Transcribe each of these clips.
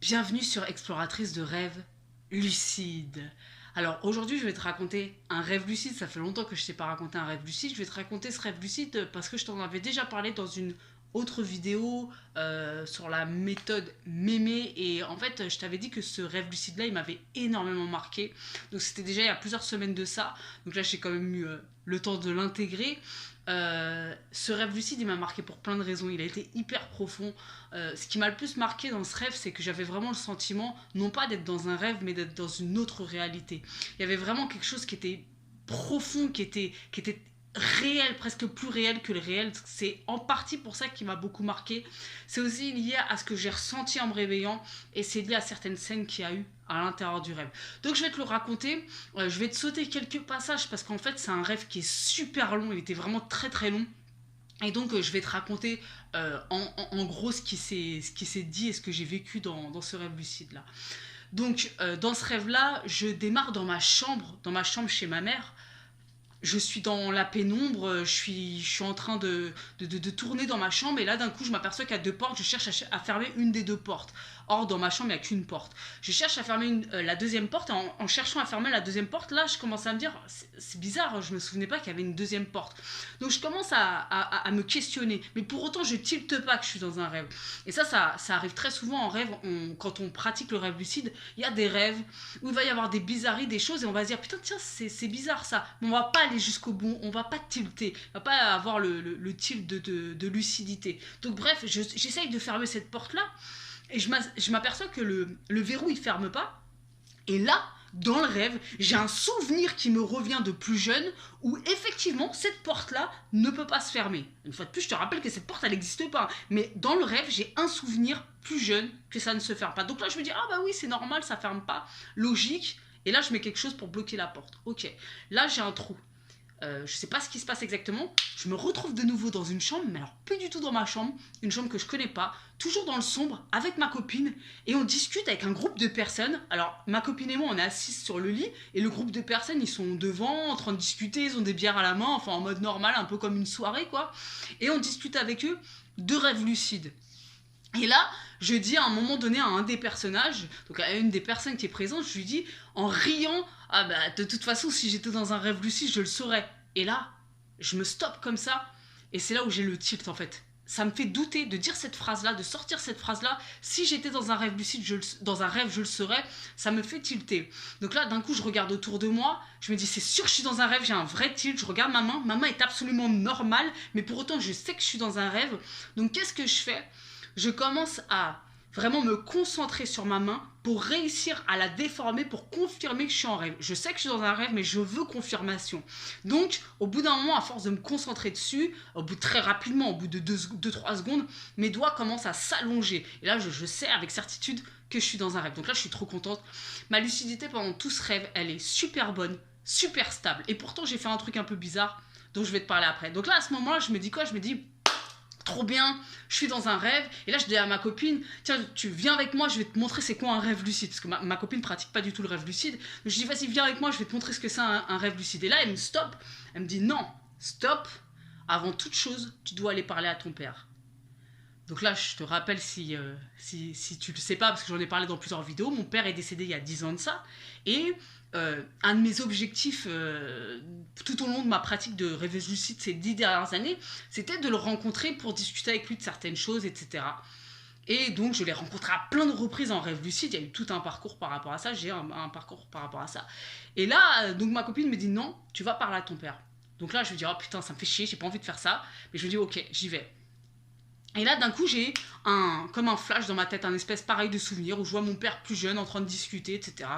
Bienvenue sur Exploratrice de rêves lucides. Alors aujourd'hui je vais te raconter un rêve lucide, ça fait longtemps que je t'ai pas raconté un rêve lucide, je vais te raconter ce rêve lucide parce que je t'en avais déjà parlé dans une autre vidéo sur la méthode mémé et en fait je t'avais dit que ce rêve lucide là il m'avait énormément marqué, donc c'était déjà il y a plusieurs semaines de ça, donc là j'ai quand même eu le temps de l'intégrer. Ce rêve lucide il m'a marqué pour plein de raisons, il a été hyper profond. Ce qui m'a le plus marqué dans ce rêve, c'est que j'avais vraiment le sentiment non pas d'être dans un rêve mais d'être dans une autre réalité. Il y avait vraiment quelque chose qui était profond, qui était réel, presque plus réel que le réel. C'est en partie pour ça qui m'a beaucoup marqué. C'est aussi lié à ce que j'ai ressenti en me réveillant et c'est lié à certaines scènes qu'il y a eu à l'intérieur du rêve. Donc je vais te le raconter, je vais te sauter quelques passages parce qu'en fait c'est un rêve qui est super long, il était vraiment très très long. Et donc je vais te raconter en gros ce qui s'est dit et ce que j'ai vécu dans ce rêve lucide là. Donc dans ce rêve là, je démarre dans ma chambre chez ma mère. Je suis dans la pénombre, je suis en train de tourner dans ma chambre et là d'un coup je m'aperçois qu'il y a deux portes, je cherche à fermer une des deux portes. Or dans ma chambre il n'y a qu'une porte. Je cherche à fermer la deuxième porte et en cherchant à fermer la deuxième porte, là je commence à me dire c'est bizarre, je me souvenais pas qu'il y avait une deuxième porte. Donc je commence à me questionner, mais pour autant je tilte pas que je suis dans un rêve. Et ça arrive très souvent en rêve, quand on pratique le rêve lucide, il y a des rêves où il va y avoir des bizarreries, des choses et on va se dire putain tiens c'est bizarre ça, mais on va pas aller jusqu'au bout, on va pas tilter, on va pas avoir le tilt de lucidité. Donc bref, j'essaye de fermer cette porte là et je m'aperçois que le verrou il ferme pas. Et là, dans le rêve, j'ai un souvenir qui me revient de plus jeune où effectivement cette porte-là ne peut pas se fermer. Une fois de plus, je te rappelle que cette porte, elle n'existe pas. Mais dans le rêve, j'ai un souvenir plus jeune que ça ne se ferme pas. Donc là, je me dis, ah bah oui, c'est normal, ça ferme pas. Logique. Et là, je mets quelque chose pour bloquer la porte. Ok. Là, j'ai un trou. Je sais pas ce qui se passe exactement. Je me retrouve de nouveau dans une chambre, mais alors plus du tout dans ma chambre, une chambre que je connais pas, toujours dans le sombre, avec ma copine, et on discute avec un groupe de personnes. Alors ma copine et moi, on est assises sur le lit, et le groupe de personnes, ils sont devant, en train de discuter, ils ont des bières à la main, enfin en mode normal, un peu comme une soirée quoi. Et on discute avec eux de rêves lucides. Et là, je dis à un moment donné à un des personnages, donc à une des personnes qui est présente, je lui dis en riant, ah bah de toute façon si j'étais dans un rêve lucide je le saurais. Et là, je me stoppe comme ça, et c'est là où j'ai le tilt en fait. Ça me fait douter de dire cette phrase-là, de sortir cette phrase-là. Si j'étais dans un rêve lucide, dans un rêve, je le saurais. Ça me fait tilter. Donc là, d'un coup, je regarde autour de moi. Je me dis, c'est sûr que je suis dans un rêve. J'ai un vrai tilt. Je regarde ma main. Ma main est absolument normale. Mais pour autant, je sais que je suis dans un rêve. Donc, qu'est-ce que je fais? Je commence à vraiment me concentrer sur ma main pour réussir à la déformer, pour confirmer que je suis en rêve. Je sais que je suis dans un rêve, mais je veux confirmation. Donc, au bout d'un moment, à force de me concentrer dessus, au bout très rapidement, au bout de 2-3 secondes, mes doigts commencent à s'allonger. Et là, je sais avec certitude que je suis dans un rêve. Donc là, je suis trop contente. Ma lucidité pendant tout ce rêve, elle est super bonne, super stable. Et pourtant, j'ai fait un truc un peu bizarre, dont je vais te parler après. Donc là, à ce moment-là, je me dis quoi? Je me dis, trop bien, je suis dans un rêve. Et là, je dis à ma copine, tiens, tu viens avec moi, je vais te montrer c'est quoi un rêve lucide. Parce que ma copine pratique pas du tout le rêve lucide. Donc je dis, vas-y, viens avec moi, je vais te montrer ce que c'est un rêve lucide. Et là, elle me stoppe. Elle me dit, non, stop. Avant toute chose, tu dois aller parler à ton père. Donc là, je te rappelle si tu le sais pas, parce que j'en ai parlé dans plusieurs vidéos, mon père est décédé il y a 10 ans de ça. Et un de mes objectifs tout au long de ma pratique de rêveuse lucide ces 10 dernières années, c'était de le rencontrer pour discuter avec lui de certaines choses, etc. Et donc, je l'ai rencontré à plein de reprises en rêve lucide. Il y a eu tout un parcours par rapport à ça. J'ai un parcours par rapport à ça. Et là, donc ma copine me dit non, tu vas parler à ton père. Donc là, je me dis, oh putain, ça me fait chier, j'ai pas envie de faire ça. Mais je me dis, ok, j'y vais. Et là, d'un coup, j'ai comme un flash dans ma tête, un espèce pareil de souvenir où je vois mon père plus jeune en train de discuter, etc.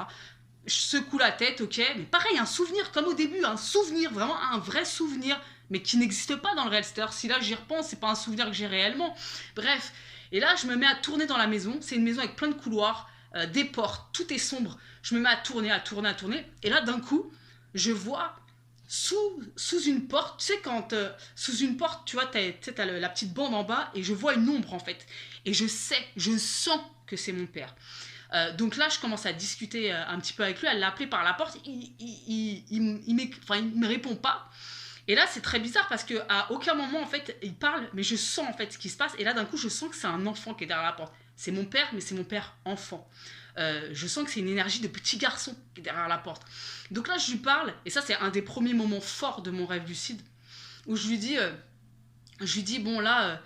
Je secoue la tête, ok, mais pareil, un souvenir, comme au début, un souvenir, vraiment un vrai souvenir, mais qui n'existe pas dans le réel. C'est-à-dire, si là j'y repense, c'est pas un souvenir que j'ai réellement. Bref, et là, je me mets à tourner dans la maison. C'est une maison avec plein de couloirs, des portes, tout est sombre. Je me mets à tourner, à tourner, à tourner. Et là, d'un coup, je vois sous une porte, tu sais, quand sous une porte, tu vois, t'as la petite bande en bas, et je vois une ombre en fait. Et je sens que c'est mon père. Donc là, je commence à discuter un petit peu avec lui, à l'appeler par la porte. Il me répond pas. Et là, c'est très bizarre parce qu'à aucun moment, en fait, il parle, mais je sens en fait ce qui se passe. Et là, d'un coup, je sens que c'est un enfant qui est derrière la porte. c'est mon père, mais c'est mon père enfant. Je sens que c'est une énergie de petit garçon qui est derrière la porte. Donc là, je lui parle, et ça, c'est un des premiers moments forts de mon rêve lucide, où je lui dis bon là,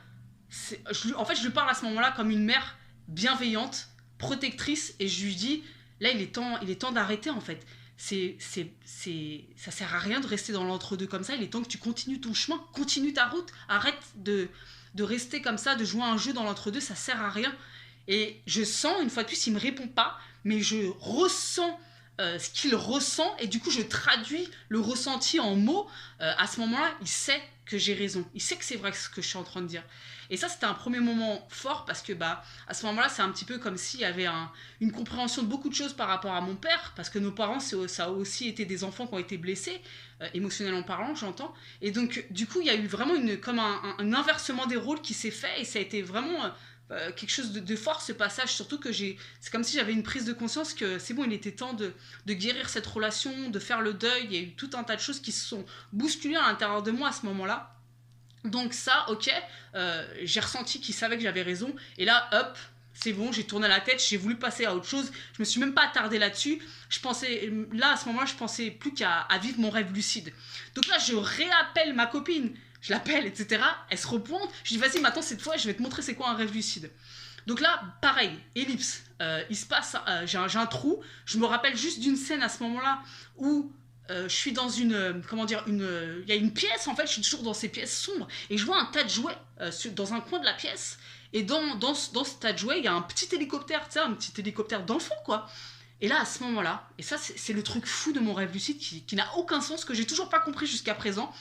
en fait, je lui parle à ce moment-là comme une mère bienveillante, protectrice, et je lui dis, là, il est temps d'arrêter, en fait. Ça sert à rien de rester dans l'entre-deux comme ça, il est temps que tu continues ton chemin, continue ta route, arrête de rester comme ça, de jouer à un jeu dans l'entre-deux, ça sert à rien. Et je sens, une fois de plus, il me répond pas, mais je ressens ce qu'il ressent, et du coup je traduis le ressenti en mots. À ce moment-là, il sait que j'ai raison, il sait que c'est vrai ce que je suis en train de dire. Et ça, c'était un premier moment fort, parce que à ce moment-là, c'est un petit peu comme s'il y avait une compréhension de beaucoup de choses par rapport à mon père, parce que nos parents, ça a aussi été des enfants qui ont été blessés, émotionnellement parlant, j'entends. Et donc, du coup, il y a eu vraiment comme un inversement des rôles qui s'est fait, et ça a été vraiment quelque chose de fort, ce passage, surtout que c'est comme si j'avais une prise de conscience que c'est bon, il était temps de guérir cette relation, de faire le deuil. Il y a eu tout un tas de choses qui se sont bousculées à l'intérieur de moi à ce moment-là. Donc ça, ok, j'ai ressenti qu'il savait que j'avais raison, et là, hop, c'est bon, j'ai tourné la tête, j'ai voulu passer à autre chose, je me suis même pas attardée là-dessus, là, à ce moment-là, je pensais plus qu'à vivre mon rêve lucide. Donc là, je réappelle ma copine, je l'appelle, etc., elle se repointe, je dis, vas-y, maintenant, cette fois, je vais te montrer c'est quoi un rêve lucide. Donc là, pareil, ellipse, il se passe, j'ai un trou, je me rappelle juste d'une scène à ce moment-là où je suis dans il y a une pièce, en fait, je suis toujours dans ces pièces sombres, et je vois un tas de jouets dans un coin de la pièce, et dans ce tas de jouets, il y a un petit hélicoptère, tu sais, un petit hélicoptère d'enfant, quoi. Et là, à ce moment-là, et ça, c'est le truc fou de mon rêve lucide qui n'a aucun sens, que j'ai toujours pas compris jusqu'à présent,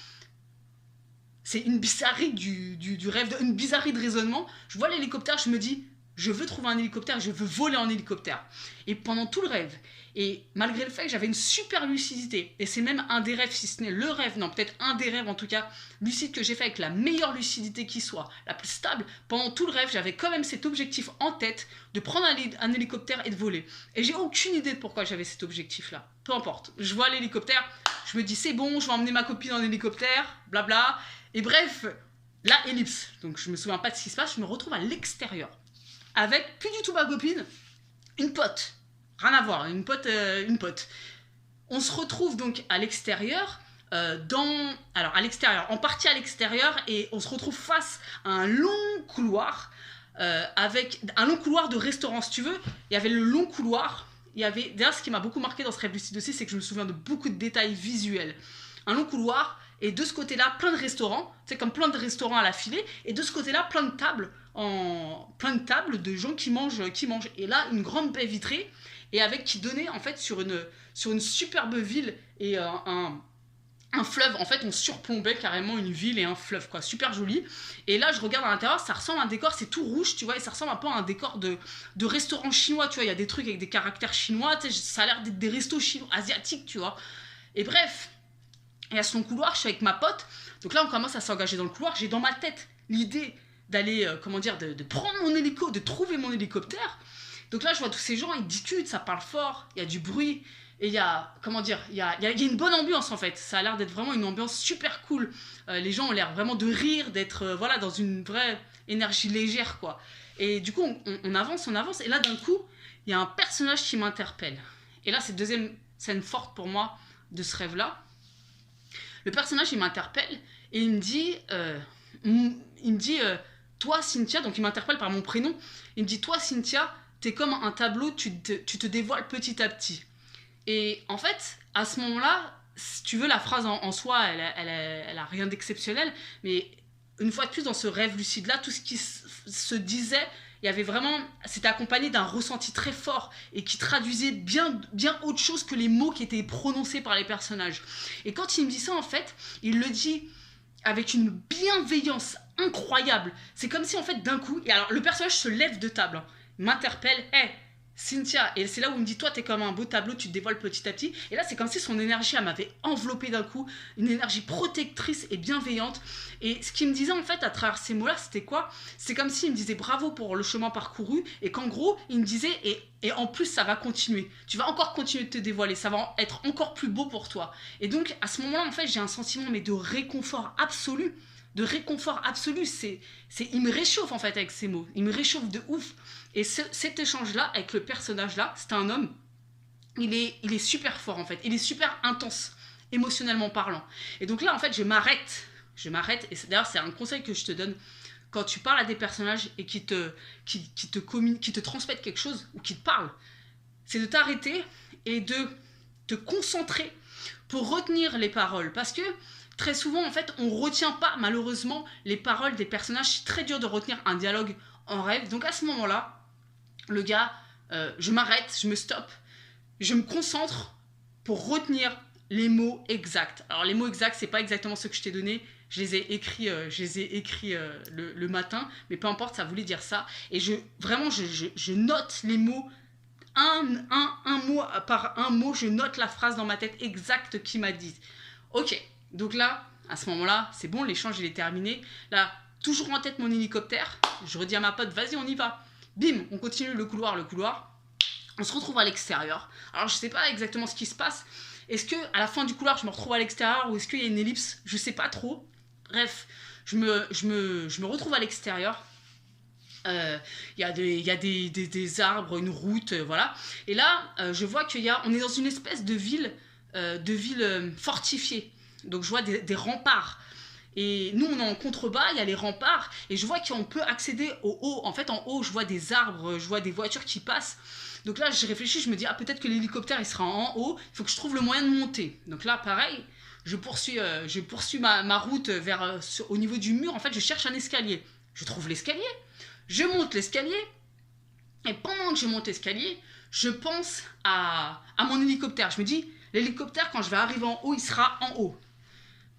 c'est une bizarrerie du rêve, une bizarrerie de raisonnement. Je vois l'hélicoptère, je me dis, je veux trouver un hélicoptère, je veux voler en hélicoptère. Et pendant tout le rêve, et malgré le fait que j'avais une super lucidité, et c'est même un des rêves, si ce n'est le rêve, non, peut-être un des rêves en tout cas, lucide que j'ai fait avec la meilleure lucidité qui soit, la plus stable, pendant tout le rêve, j'avais quand même cet objectif en tête de prendre un hélicoptère et de voler. Et j'ai aucune idée de pourquoi j'avais cet objectif-là. Peu importe. Je vois l'hélicoptère, je me dis c'est bon, je vais emmener ma copine en hélicoptère, blabla. Et bref, là, ellipse. Donc je me souviens pas de ce qui se passe, je me retrouve à l'extérieur. Avec plus du tout ma copine, une pote. Rien à voir, une pote. On se retrouve donc à l'extérieur, en partie à l'extérieur, et on se retrouve face à un long couloir, avec un long couloir de restaurant, si tu veux. Il y avait le long couloir, d'ailleurs, ce qui m'a beaucoup marqué dans ce rêve lucide aussi, c'est que je me souviens de beaucoup de détails visuels. Un long couloir, et de ce côté-là, plein de restaurants, c'est comme plein de restaurants à la filée, et de ce côté-là, plein de tables de gens qui mangent. Et là, une grande baie vitrée, et qui donnait en fait sur une superbe ville et un fleuve. En fait, on surplombait carrément une ville et un fleuve, quoi, super joli. Et là, je regarde à l'intérieur, ça ressemble à un décor, c'est tout rouge, tu vois, et ça ressemble un peu à un décor de restaurant chinois, tu vois. Il y a des trucs avec des caractères chinois, tu sais, ça a l'air d'être des restos chinois, asiatiques, tu vois. Et bref, et à ce long couloir, je suis avec ma pote. Donc là, on commence à s'engager dans le couloir. J'ai dans ma tête l'idée d'aller, de prendre mon hélico, de trouver mon hélicoptère. Donc là, je vois tous ces gens, ils discutent, ça parle fort, il y a du bruit. Et il y a une bonne ambiance, en fait. Ça a l'air d'être vraiment une ambiance super cool. Les gens ont l'air vraiment de rire, d'être dans une vraie énergie légère, quoi. Et du coup, on avance. Et là, d'un coup, il y a un personnage qui m'interpelle. Et là, c'est la deuxième scène forte pour moi de ce rêve-là. Le personnage, il m'interpelle et il me dit, toi, Cynthia, donc il m'interpelle par mon prénom, il me dit, toi, Cynthia, t'es comme un tableau, tu te dévoiles petit à petit. Et en fait, à ce moment-là, si tu veux, la phrase en soi, elle a rien d'exceptionnel, mais une fois de plus, dans ce rêve lucide-là, tout ce qui se disait, il y avait vraiment, c'était accompagné d'un ressenti très fort et qui traduisait bien autre chose que les mots qui étaient prononcés par les personnages. Et quand il me dit ça, en fait, il le dit avec une bienveillance incroyable. C'est comme si, en fait, d'un coup, et alors le personnage se lève de table, m'interpelle, hey, Cynthia, et c'est là où il me dit, toi t'es comme un beau tableau, tu te dévoiles petit à petit. Et là c'est comme si son énergie, elle m'avait enveloppée d'un coup, une énergie protectrice et bienveillante. Et ce qu'il me disait en fait à travers ces mots là, c'était quoi? C'est comme s'il me disait bravo pour le chemin parcouru, et qu'en gros il me disait, et en plus ça va continuer, tu vas encore continuer de te dévoiler, ça va être encore plus beau pour toi. Et donc à ce moment là en fait j'ai un sentiment de réconfort absolu. Il me réchauffe en fait avec ces mots, il me réchauffe de ouf. Et cet échange-là, avec le personnage-là, c'est un homme, il est super fort, en fait. Il est super intense, émotionnellement parlant. Et donc là, en fait, je m'arrête. Et d'ailleurs, c'est un conseil que je te donne quand tu parles à des personnages et qui te transmettent quelque chose ou qui te parlent. C'est de t'arrêter et de te concentrer pour retenir les paroles. Parce que très souvent, en fait, on ne retient pas, malheureusement, les paroles des personnages. C'est très dur de retenir un dialogue en rêve. Donc à ce moment-là, le gars, je m'arrête, je me stoppe, je me concentre pour retenir les mots exacts. Alors les mots exacts, c'est pas exactement ce que je t'ai donné. Je les ai écrits, le matin, mais peu importe, ça voulait dire ça. Et je note les mots, un mot par un mot, je note la phrase dans ma tête exacte qu'il m'a dit. Ok, donc là, à ce moment-là, c'est bon, l'échange il est terminé. Là, toujours en tête mon hélicoptère. Je redis à ma pote, vas-y, on y va. Bim, on continue le couloir. On se retrouve à l'extérieur. Alors, je sais pas exactement ce qui se passe. Est-ce que à la fin du couloir, je me retrouve à l'extérieur ou est-ce qu'il y a une ellipse? Je sais pas trop. Bref, je me retrouve à l'extérieur. Il y a des arbres, une route, voilà. Et là, je vois on est dans une espèce de ville fortifiée. Donc, je vois des remparts. Et nous, on est en contrebas, il y a les remparts, et je vois qu'on peut accéder au haut. En fait, en haut, je vois des arbres, je vois des voitures qui passent. Donc là, je réfléchis, je me dis, ah, peut-être que l'hélicoptère, il sera en haut, il faut que je trouve le moyen de monter. Donc là, pareil, je poursuis ma route au niveau du mur. En fait, je cherche un escalier. Je trouve l'escalier, je monte l'escalier, et pendant que je monte l'escalier, je pense à mon hélicoptère. Je me dis, l'hélicoptère, quand je vais arriver en haut, il sera en haut.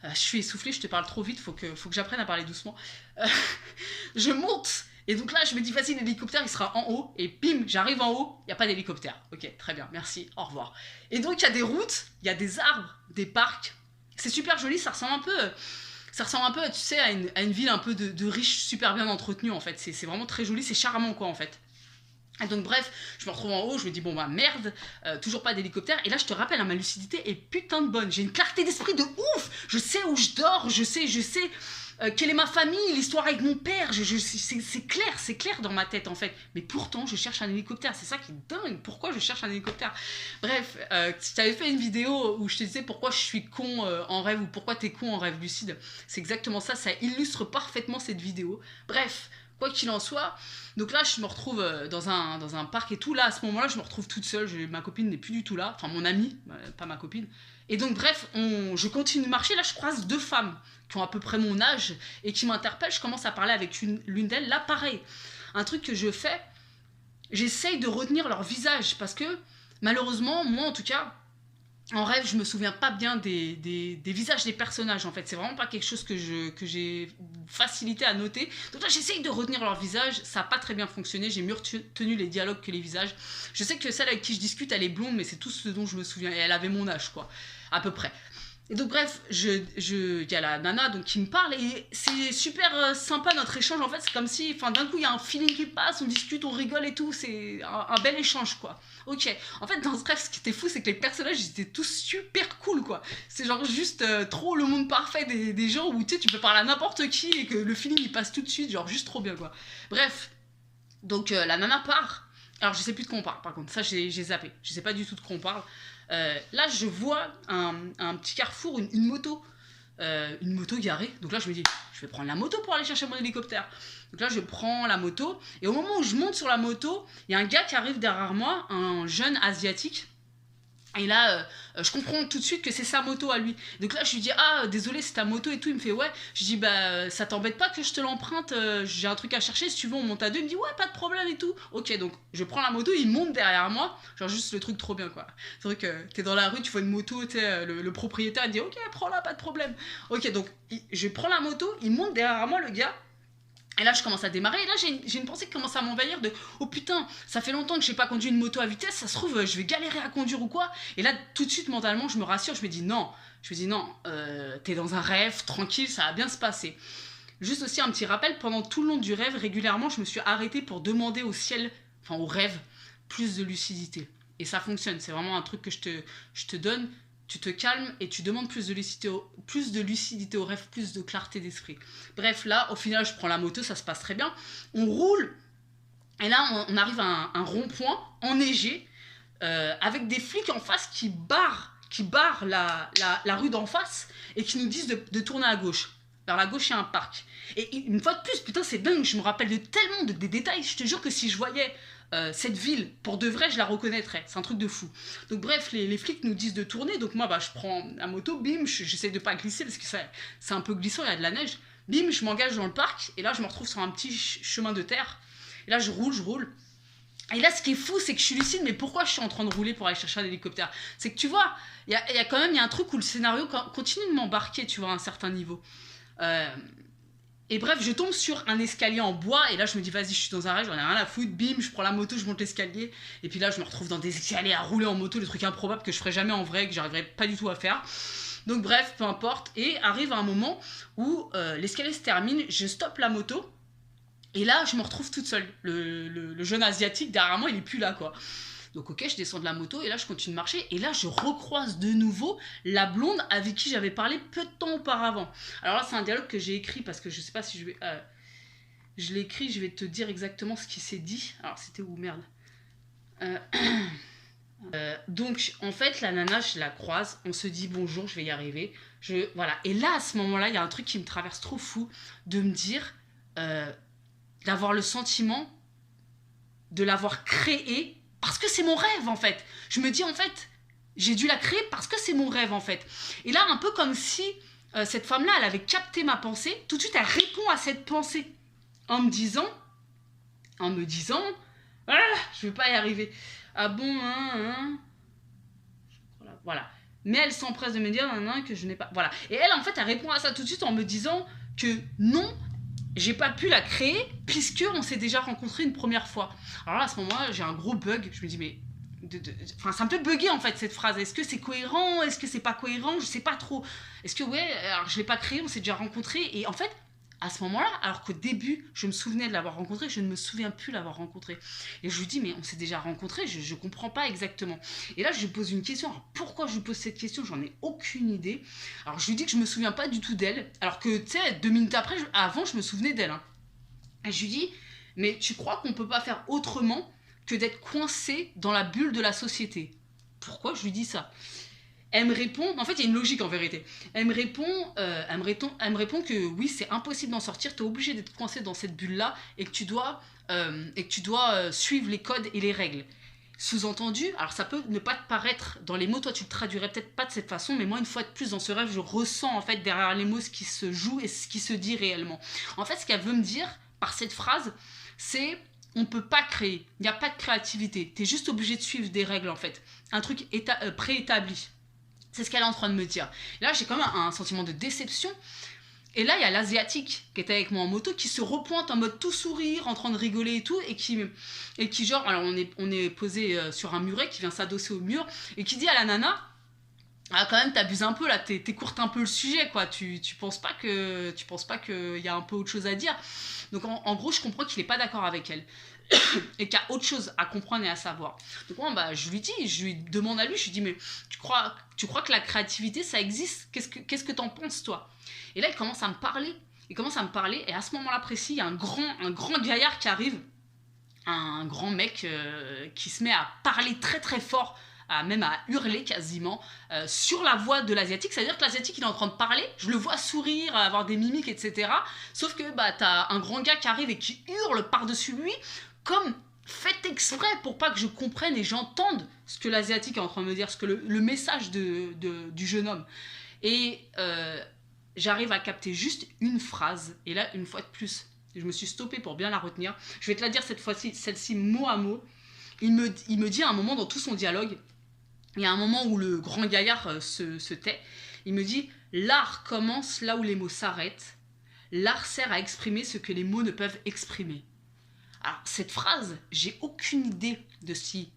Je suis essoufflée, je te parle trop vite, faut que j'apprenne à parler doucement. Je monte, et donc là je me dis vas-y, l'hélicoptère il sera en haut, et bim, j'arrive en haut, il n'y a pas d'hélicoptère. Ok, très bien, merci, au revoir. Et donc il y a des routes, il y a des arbres, des parcs, c'est super joli, ça ressemble un peu, tu sais, à une ville un peu de riches, super bien entretenue en fait. C'est vraiment très joli, c'est charmant quoi en fait. Et donc bref, je me retrouve en haut, je me dis bon bah merde, toujours pas d'hélicoptère. Et là je te rappelle, ma lucidité est putain de bonne. J'ai une clarté d'esprit de ouf. Je sais où je dors, je sais quelle est ma famille, l'histoire avec mon père. C'est clair dans ma tête en fait. Mais pourtant je cherche un hélicoptère, c'est ça qui est dingue. Pourquoi je cherche un hélicoptère? Bref, je t'avais fait une vidéo où je te disais pourquoi je suis con en rêve ou pourquoi t'es con en rêve lucide. C'est exactement ça, ça illustre parfaitement cette vidéo. Bref. Quoi qu'il en soit, donc là je me retrouve dans un parc et tout. Là à ce moment-là je me retrouve toute seule, ma copine n'est plus du tout là, enfin mon amie, pas ma copine. Et donc bref, je continue de marcher, là je croise deux femmes qui ont à peu près mon âge et qui m'interpellent. Je commence à parler avec l'une d'elles, là pareil. Un truc que je fais, j'essaye de retenir leur visage parce que malheureusement, moi en tout cas, en rêve, je me souviens pas bien des visages des personnages en fait. C'est vraiment pas quelque chose que j'ai facilité à noter. Donc là, j'essaye de retenir leur visage. Ça a pas très bien fonctionné. J'ai mieux retenu les dialogues que les visages. Je sais que celle avec qui je discute, elle est blonde, mais c'est tout ce dont je me souviens. Et elle avait mon âge, quoi, à peu près. Et donc bref, y a la nana donc, qui me parle et c'est super sympa notre échange. En fait, c'est comme si, d'un coup, il y a un feeling qui passe, on discute, on rigole et tout. C'est un bel échange, quoi. Ok. En fait, dans ce rêve, ce qui était fou, c'est que les personnages, ils étaient tous super cool, quoi. C'est genre juste trop le monde parfait des gens où, tu sais, tu peux parler à n'importe qui et que le feeling, il passe tout de suite, genre juste trop bien, quoi. Bref. Donc, la nana part. Alors, je sais plus de quoi on parle, par contre. Ça, j'ai zappé. Je sais pas du tout de quoi on parle. Là, je vois un petit carrefour, une moto garée. Donc là, je me dis, je vais prendre la moto pour aller chercher mon hélicoptère. Donc là, je prends la moto. Et au moment où je monte sur la moto, il y a un gars qui arrive derrière moi, un jeune asiatique. Et là, je comprends tout de suite que c'est sa moto à lui. Donc là, je lui dis, ah, désolé, c'est ta moto et tout. Il me fait, ouais. Je dis, bah, ça t'embête pas que je te l'emprunte, j'ai un truc à chercher, si tu veux, on monte à deux. Il me dit, ouais, pas de problème et tout. Ok, donc je prends la moto, il monte derrière moi. Genre, juste le truc trop bien, quoi. C'est vrai que t'es dans la rue, tu vois une moto, tu sais, le propriétaire, il dit, ok, prends-la, pas de problème. Ok, donc je prends la moto, il monte derrière moi, le gars. Et là, je commence à démarrer. Et là, j'ai une pensée qui commence à m'envahir de « Oh putain, ça fait longtemps que j'ai pas conduit une moto à vitesse. Ça se trouve, je vais galérer à conduire ou quoi ?» Et là, tout de suite, mentalement, je me rassure. Je me dis « Non, t'es dans un rêve, tranquille, ça va bien se passer. » Juste aussi un petit rappel, pendant tout le long du rêve, régulièrement, je me suis arrêtée pour demander au ciel, enfin au rêve, plus de lucidité. Et ça fonctionne. C'est vraiment un truc que je te donne. Tu te calmes et tu demandes plus de lucidité au rêve, plus de clarté d'esprit. Bref, là, au final, je prends la moto, ça se passe très bien. On roule Et là, on arrive à un rond-point enneigé, avec des flics en face qui barrent la rue d'en face et qui nous disent de tourner à gauche. Vers la gauche, il y a un parc. Et une fois de plus, putain, c'est dingue, je me rappelle de tellement des détails. Je te jure que si je voyais cette ville, pour de vrai, je la reconnaîtrais. C'est un truc de fou. Donc bref, les flics nous disent de tourner. Donc moi, je prends la moto, bim, j'essaie de pas glisser parce que c'est un peu glissant, il y a de la neige. Bim, je m'engage dans le parc. Et là, je me retrouve sur un petit chemin de terre. Et là, je roule. Et là, ce qui est fou, c'est que je suis lucide, mais pourquoi je suis en train de rouler pour aller chercher un hélicoptère? C'est que tu vois, il y a quand même un truc où le scénario continue de m'embarquer, tu vois, à un certain niveau. Et bref, je tombe sur un escalier en bois, et là, je me dis, vas-y, je suis dans un rêve, j'en ai rien à foutre, bim, je prends la moto, je monte l'escalier, et puis là, je me retrouve dans des escaliers à rouler en moto, le truc improbable que je ferais jamais en vrai, que j'arriverais pas du tout à faire. Donc bref, peu importe, et arrive un moment où l'escalier se termine, je stoppe la moto, et là, je me retrouve toute seule. Le jeune asiatique, derrière moi, il est plus là, quoi. Donc ok, je descends de la moto, et là, je continue de marcher, et là, je recroise de nouveau la blonde avec qui j'avais parlé peu de temps auparavant. Alors là, c'est un dialogue que j'ai écrit, parce que je sais pas si je vais... je l'ai écrit, je vais te dire exactement ce qui s'est dit. Alors, c'était où, merde donc, en fait, la nana, je la croise, on se dit bonjour, je vais y arriver. Voilà. Et là, à ce moment-là, il y a un truc qui me traverse trop fou, de me dire... d'avoir le sentiment de l'avoir créé parce que c'est mon rêve, en fait. Je me dis, en fait, j'ai dû la créer parce que c'est mon rêve, en fait. Et là, un peu comme si cette femme-là, elle avait capté ma pensée, tout de suite, elle répond à cette pensée en me disant, ah, je vais pas y arriver. Ah bon, voilà. Mais elle s'empresse de me dire, que je n'ai pas... Voilà. Et elle, en fait, elle répond à ça tout de suite en me disant que non, j'ai pas pu la créer puisque on s'est déjà rencontrés une première fois. Alors là, à ce moment-là, j'ai un gros bug. Je me dis, mais... Enfin, ça me fait bugger, en fait, cette phrase. Est-ce que c'est cohérent? Est-ce que c'est pas cohérent? Je sais pas trop. Est-ce que, ouais, alors je l'ai pas créé, on s'est déjà rencontrés. Et en fait, à ce moment-là, alors qu'au début, je me souvenais de l'avoir rencontré, je ne me souviens plus l'avoir rencontré. Et je lui dis, mais on s'est déjà rencontrés, je comprends pas exactement. Et là, je lui pose une question. Alors, pourquoi je lui pose cette question? J'en ai aucune idée. Alors, je lui dis que je me souviens pas du tout d'elle. Alors que, tu sais, 2 minutes après, avant, je me souvenais d'elle. Hein. Et je lui dis, mais tu crois qu'on peut pas faire autrement que d'être coincé dans la bulle de la société? Pourquoi je lui dis ça? Elle me répond, en fait il y a une logique en vérité, elle me répond que oui, c'est impossible d'en sortir, t'es obligé d'être coincé dans cette bulle-là et que tu dois suivre les codes et les règles. Sous-entendu, alors ça peut ne pas te paraître dans les mots, toi tu le traduirais peut-être pas de cette façon, mais moi une fois de plus dans ce rêve, je ressens en fait derrière les mots ce qui se joue et ce qui se dit réellement. En fait, ce qu'elle veut me dire par cette phrase, c'est on peut pas créer, il n'y a pas de créativité, t'es juste obligé de suivre des règles en fait, un truc préétabli. C'est ce qu'elle est en train de me dire. Et là, j'ai quand même un sentiment de déception. Et là, il y a l'asiatique qui était avec moi en moto qui se repointe en mode tout sourire, en train de rigoler et tout, et qui genre, alors on est posé sur un muret qui vient s'adosser au mur, et qui dit à la nana, ah quand même t'abuses un peu là, t'écourtes un peu le sujet quoi, tu penses pas qu'il y a un peu autre chose à dire. Donc en gros, je comprends qu'il est pas d'accord avec elle. Et qu'il y a autre chose à comprendre et à savoir. Donc moi, je lui demande à lui, je lui dis, mais tu crois que la créativité, ça existe? Qu'est-ce que t'en penses, toi? Et là, il commence à me parler, et à ce moment-là précis, il y a un grand gaillard qui arrive, un grand mec qui se met à parler très très fort, même à hurler quasiment, sur la voix de l'asiatique. C'est-à-dire que l'asiatique, il est en train de parler, je le vois sourire, avoir des mimiques, etc. Sauf que t'as un grand gars qui arrive et qui hurle par-dessus lui, comme fait exprès pour pas que je comprenne et j'entende ce que l'asiatique est en train de me dire, ce que le message du jeune homme. Et j'arrive à capter juste une phrase, et là, une fois de plus, je me suis stoppée pour bien la retenir. Je vais te la dire cette fois-ci, celle-ci mot à mot. Il me dit à un moment dans tout son dialogue, il y a un moment où le grand gaillard se tait, il me dit « L'art commence là où les mots s'arrêtent. L'art sert à exprimer ce que les mots ne peuvent exprimer. » Alors, cette phrase, j'ai aucune idée de si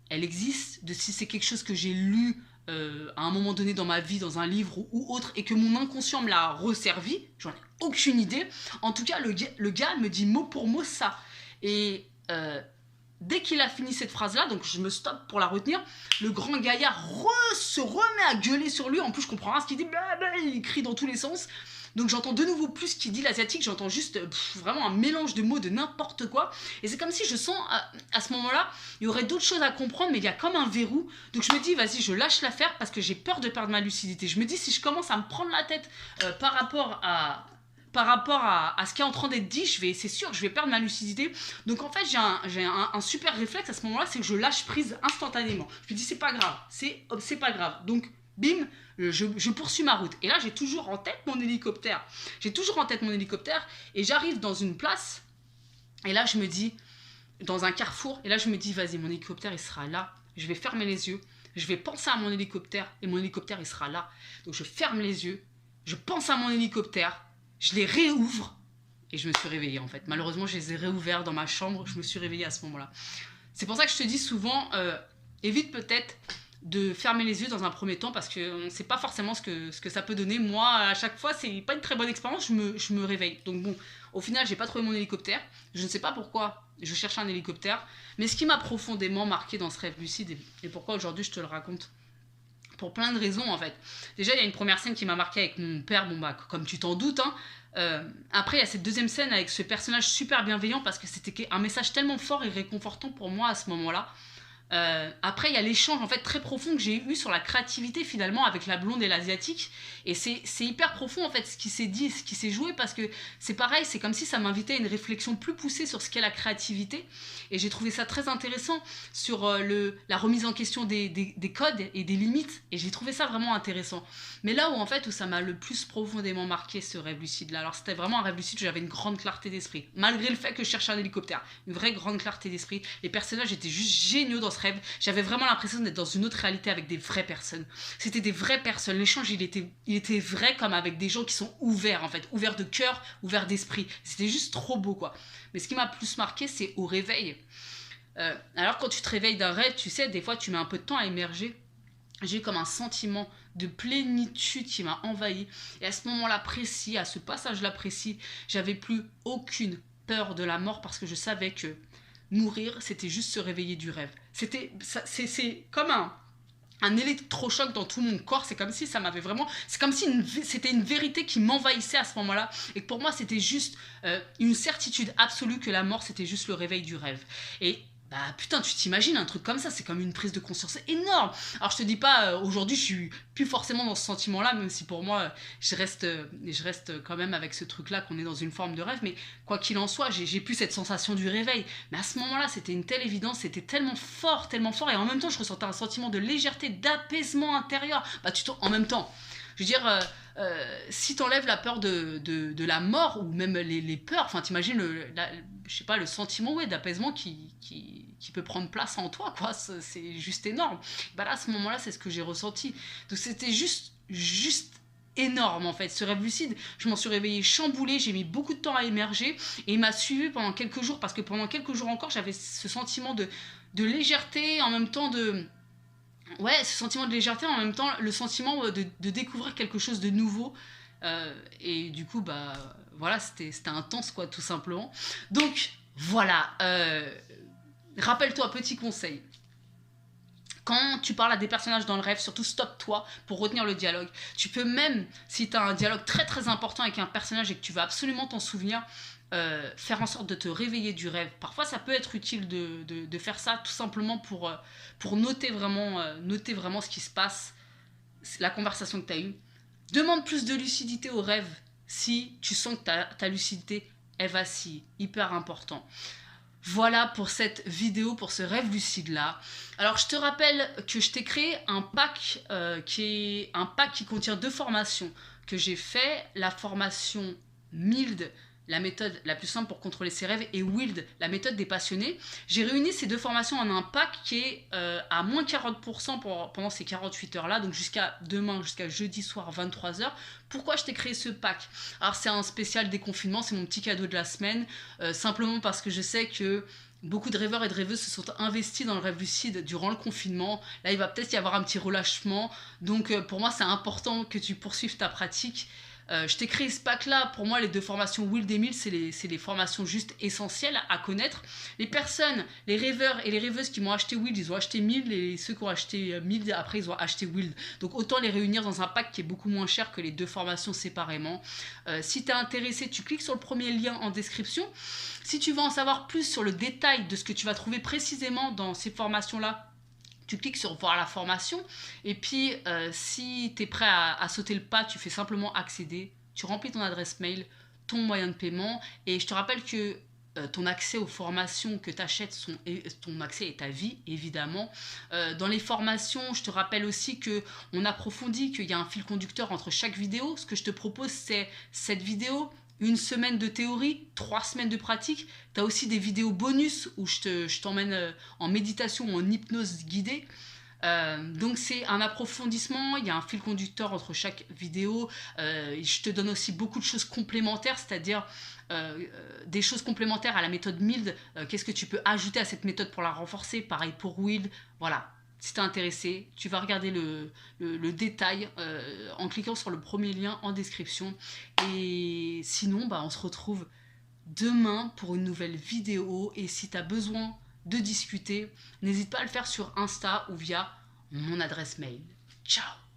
elle existe, de si c'est quelque chose que j'ai lu à un moment donné dans ma vie, dans un livre ou autre, et que mon inconscient me l'a resservi. J'en ai aucune idée. En tout cas, le gars me dit mot pour mot ça. Et dès qu'il a fini cette phrase-là, donc je me stoppe pour la retenir, le grand gaillard se remet à gueuler sur lui. En plus, je comprends rien ce qu'il dit, il crie dans tous les sens. Donc j'entends de nouveau plus ce qu'il dit l'asiatique, j'entends juste vraiment un mélange de mots de n'importe quoi. Et c'est comme si je sens à ce moment-là, il y aurait d'autres choses à comprendre, mais il y a comme un verrou. Donc je me dis, vas-y, je lâche l'affaire parce que j'ai peur de perdre ma lucidité. Je me dis, si je commence à me prendre la tête par rapport à ce qui est en train d'être dit, c'est sûr, je vais perdre ma lucidité. Donc en fait, j'ai un super réflexe à ce moment-là, c'est que je lâche prise instantanément. Je me dis, c'est pas grave, c'est pas grave. Donc, bim, je poursuis ma route. Et là, j'ai toujours en tête mon hélicoptère. Et j'arrive dans une place, et là, je me dis, dans un carrefour, et là, je me dis, vas-y, mon hélicoptère, il sera là. Je vais fermer les yeux, je vais penser à mon hélicoptère, et mon hélicoptère, il sera là. Donc, je ferme les yeux, je pense à mon hélicoptère, je les réouvre et je me suis réveillée en fait. Malheureusement, je les ai réouverts dans ma chambre, je me suis réveillée à ce moment-là. C'est pour ça que je te dis souvent, évite peut-être de fermer les yeux dans un premier temps parce qu'on ne sait pas forcément ce que ça peut donner. Moi, à chaque fois, c'est pas une très bonne expérience, je me réveille. Donc bon, au final, j'ai pas trouvé mon hélicoptère. Je ne sais pas pourquoi je cherchais un hélicoptère. Mais ce qui m'a profondément marqué dans ce rêve lucide et pourquoi aujourd'hui je te le raconte, pour plein de raisons en fait. Déjà, il y a une première scène qui m'a marqué avec mon père, bon bah comme tu t'en doutes, hein. Après, il y a cette deuxième scène avec ce personnage super bienveillant parce que c'était un message tellement fort et réconfortant pour moi à ce moment-là. Après, il y a l'échange en fait très profond que j'ai eu sur la créativité finalement avec la blonde et l'asiatique. Et c'est hyper profond en fait ce qui s'est dit, ce qui s'est joué parce que c'est pareil, c'est comme si ça m'invitait à une réflexion plus poussée sur ce qu'est la créativité. Et j'ai trouvé ça très intéressant sur la remise en question des codes et des limites. Et j'ai trouvé ça vraiment intéressant. Mais là où ça m'a le plus profondément marqué ce rêve lucide là, alors c'était vraiment un rêve lucide où j'avais une grande clarté d'esprit. Malgré le fait que je cherchais un hélicoptère, une vraie grande clarté d'esprit. Les personnages étaient juste géniaux dans ce rêve. J'avais vraiment l'impression d'être dans une autre réalité avec des vraies personnes. C'était des vraies personnes. L'échange, il était vrai comme avec des gens qui sont ouverts, en fait. Ouverts de cœur, ouverts d'esprit. C'était juste trop beau, quoi. Mais ce qui m'a plus marqué, c'est au réveil. Alors, quand tu te réveilles d'un rêve, tu sais, des fois, tu mets un peu de temps à émerger. J'ai eu comme un sentiment de plénitude qui m'a envahi. Et à ce moment-là précis, à ce passage-là précis, j'avais plus aucune peur de la mort parce que je savais que mourir, c'était juste se réveiller du rêve. C'est comme un électrochoc dans tout mon corps. C'est comme si ça m'avait vraiment... C'est comme si c'était une vérité qui m'envahissait à ce moment-là. Et que pour moi, c'était juste une certitude absolue que la mort, c'était juste le réveil du rêve. Et bah putain, tu t'imagines un truc comme ça, c'est comme une prise de conscience énorme. Alors je te dis pas, aujourd'hui je suis plus forcément dans ce sentiment-là, même si pour moi je reste quand même avec ce truc-là qu'on est dans une forme de rêve, mais quoi qu'il en soit, j'ai plus cette sensation du réveil. Mais à ce moment-là, c'était une telle évidence, c'était tellement fort, et en même temps je ressentais un sentiment de légèreté, d'apaisement intérieur. Bah en même temps, je veux dire... si t'enlèves la peur de la mort ou même les peurs, enfin t'imagines je sais pas, le sentiment d'apaisement qui peut prendre place en toi, quoi, c'est juste énorme. Bah là, à ce moment-là, c'est ce que j'ai ressenti. Donc c'était juste énorme en fait. Ce rêve lucide, je m'en suis réveillée chamboulée, j'ai mis beaucoup de temps à émerger et il m'a suivi pendant quelques jours parce que pendant quelques jours encore, j'avais ce sentiment de légèreté, en même temps ce sentiment de légèreté, en même temps le sentiment de découvrir quelque chose de nouveau. Et du coup, bah voilà, c'était intense, quoi, tout simplement. Donc, voilà. Rappelle-toi, petit conseil. Quand tu parles à des personnages dans le rêve, surtout stoppe-toi pour retenir le dialogue. Tu peux même, si tu as un dialogue très très important avec un personnage et que tu vas absolument t'en souvenir, faire en sorte de te réveiller du rêve. Parfois, ça peut être utile de faire ça tout simplement pour noter vraiment ce qui se passe, la conversation que tu as eue. Demande plus de lucidité au rêve si tu sens que ta lucidité, elle vacille. Hyper important. Voilà pour cette vidéo, pour ce rêve lucide-là. Alors, je te rappelle que je t'ai créé un pack qui contient 2 formations que j'ai fait. La formation Mild, la méthode la plus simple pour contrôler ses rêves, et Wild, la méthode des passionnés. J'ai réuni ces 2 formations en un pack qui est à moins 40% pendant ces 48 heures-là, donc jusqu'à demain, jusqu'à jeudi soir, 23h. Pourquoi je t'ai créé ce pack? Alors, c'est un spécial déconfinement, c'est mon petit cadeau de la semaine, simplement parce que je sais que beaucoup de rêveurs et de rêveuses se sont investis dans le rêve lucide durant le confinement. Là, il va peut-être y avoir un petit relâchement. Donc, pour moi, c'est important que tu poursuives ta pratique. Je t'ai créé ce pack-là. Pour moi, les 2 formations Wild et Mild, c'est les formations juste essentielles à connaître. Les personnes, les rêveurs et les rêveuses qui m'ont acheté Wild, ils ont acheté Mild, et ceux qui ont acheté Mild, après, ils ont acheté Wild. Donc, autant les réunir dans un pack qui est beaucoup moins cher que les 2 formations séparément. Si tu es intéressé, tu cliques sur le premier lien en description. Si tu veux en savoir plus sur le détail de ce que tu vas trouver précisément dans ces formations-là, tu cliques sur voir la formation, et puis si tu es prêt à sauter le pas, tu fais simplement accéder, tu remplis ton adresse mail, ton moyen de paiement, et je te rappelle que ton accès aux formations que tu achètes, ton accès est à vie, évidemment. Dans les formations, je te rappelle aussi qu'on approfondit, qu'il y a un fil conducteur entre chaque vidéo. Ce que je te propose, c'est cette vidéo, 1 semaine de théorie, 3 semaines de pratique. Tu as aussi des vidéos bonus où je t'emmène en méditation ou en hypnose guidée. Donc c'est un approfondissement, il y a un fil conducteur entre chaque vidéo. Je te donne aussi beaucoup de choses complémentaires, c'est-à-dire des choses complémentaires à la méthode Mild. Qu'est-ce que tu peux ajouter à cette méthode pour la renforcer? Pareil pour Wild. Voilà. Si t'es intéressé, tu vas regarder le détail en cliquant sur le premier lien en description. Et sinon, bah, on se retrouve demain pour une nouvelle vidéo. Et si tu as besoin de discuter, n'hésite pas à le faire sur Insta ou via mon adresse mail. Ciao!